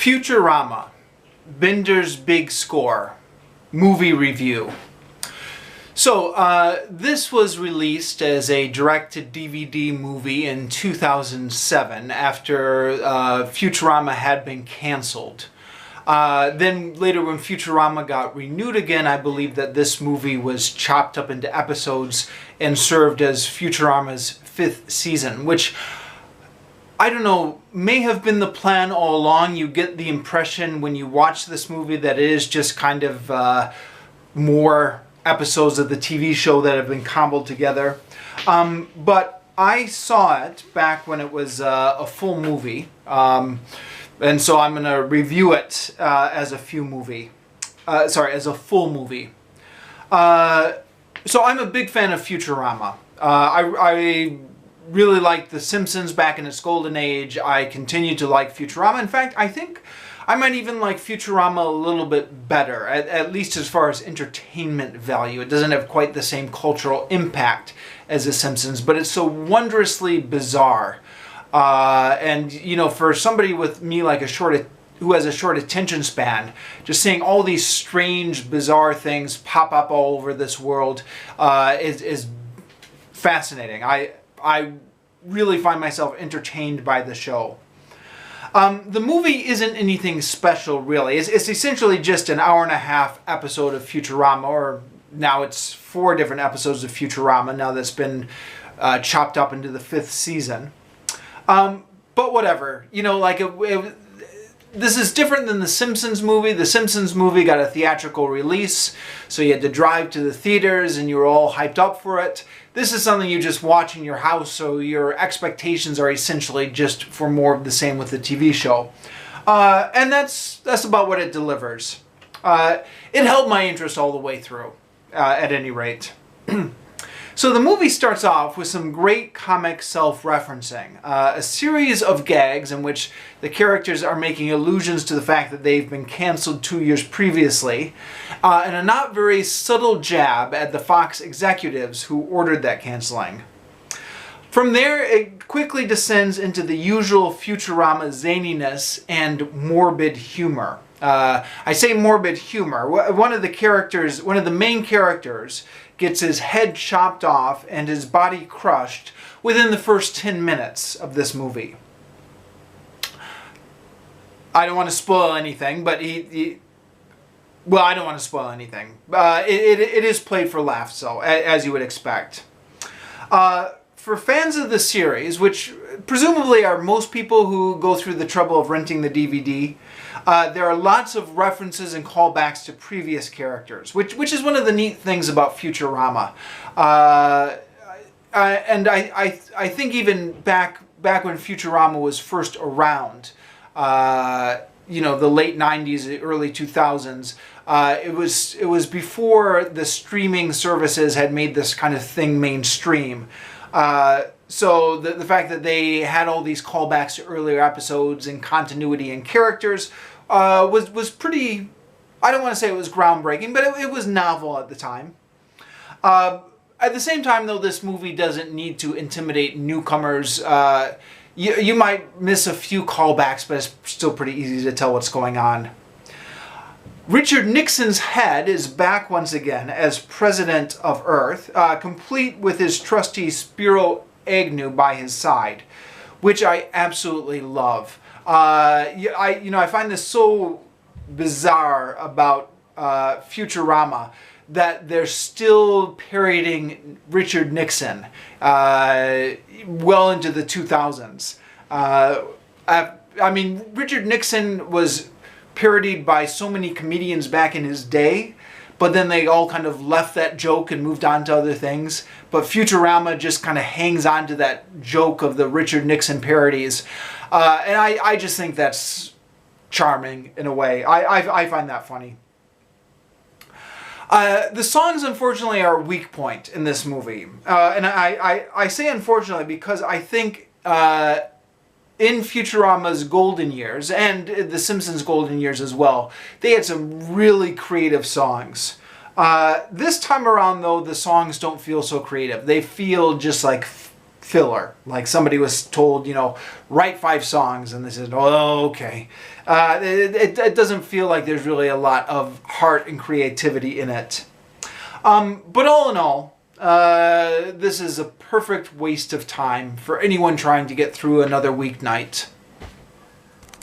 Futurama, Bender's Big Score, movie review. So, this was released as a direct-to-DVD movie in 2007 after Futurama had been canceled. Then later when Futurama got renewed again, I believe that this movie was chopped up into episodes and served as Futurama's 5th season, which, I don't know, may have been the plan all along. You get the impression when you watch this movie that it is just kind of more episodes of the TV show that have been cobbled together. But I saw it back when it was a full movie. And so I'm going to review it as a full movie. So I'm a big fan of Futurama. I really liked The Simpsons back in its golden age. I continue to like Futurama. In fact, I think I might even like Futurama a little bit better, at least as far as entertainment value. It doesn't have quite the same cultural impact as The Simpsons, but it's so wondrously bizarre. And, you know, for somebody with me like who has a short attention span, just seeing all these strange, bizarre things pop up all over this world is fascinating. I really find myself entertained by the show. The movie isn't anything special, really. It's essentially just an hour-and-a-half episode of Futurama, or now it's 4 different episodes of Futurama, now that's been chopped up into the 5th season. But whatever, you know, like this is different than the Simpsons movie. The Simpsons movie got a theatrical release, so you had to drive to the theaters and you were all hyped up for it. This is something you just watch in your house, so your expectations are essentially just for more of the same with the TV show. And that's about what it delivers. It held my interest all the way through, at any rate. So the movie starts off with some great comic self-referencing, a series of gags in which the characters are making allusions to the fact that they've been canceled 2 years previously, and a not very subtle jab at the Fox executives who ordered that canceling. From there, it quickly descends into the usual Futurama zaniness and morbid humor. I say morbid humor. One of the main characters gets his head chopped off and his body crushed within the first 10 minutes of this movie. I don't want to spoil anything, but well, I don't want to spoil anything. It is played for laughs, so, as you would expect. For fans of the series, which presumably are most people who go through the trouble of renting the DVD, there are lots of references and callbacks to previous characters, which is one of the neat things about Futurama. And I think even back when Futurama was first around, you know, the late 90s, early 2000s, it was before the streaming services had made this kind of thing mainstream. So the fact that they had all these callbacks to earlier episodes and continuity and characters was pretty, I don't want to say it was groundbreaking, but it was novel at the time. At the same time, though, this movie doesn't need to intimidate newcomers. You might miss a few callbacks, but it's still pretty easy to tell what's going on. Richard Nixon's head is back once again as President of Earth, complete with his trusty Spiro Agnew by his side, which I absolutely love. I find this so bizarre about Futurama that they're still parodying Richard Nixon well into the 2000s. I mean, Richard Nixon was parodied by so many comedians back in his day, but then they all kind of left that joke and moved on to other things. But Futurama just kind of hangs on to that joke of the Richard Nixon parodies. And I just think that's charming in a way. I find that funny. The songs, unfortunately, are a weak point in this movie. And I say unfortunately because I think in Futurama's golden years, and The Simpsons' golden years as well, they had some really creative songs. This time around, though, the songs don't feel so creative. They feel just like filler. Like somebody was told, you know, write 5 songs, and they said, oh, okay. It doesn't feel like there's really a lot of heart and creativity in it. But all in all, this is a perfect waste of time for anyone trying to get through another weeknight.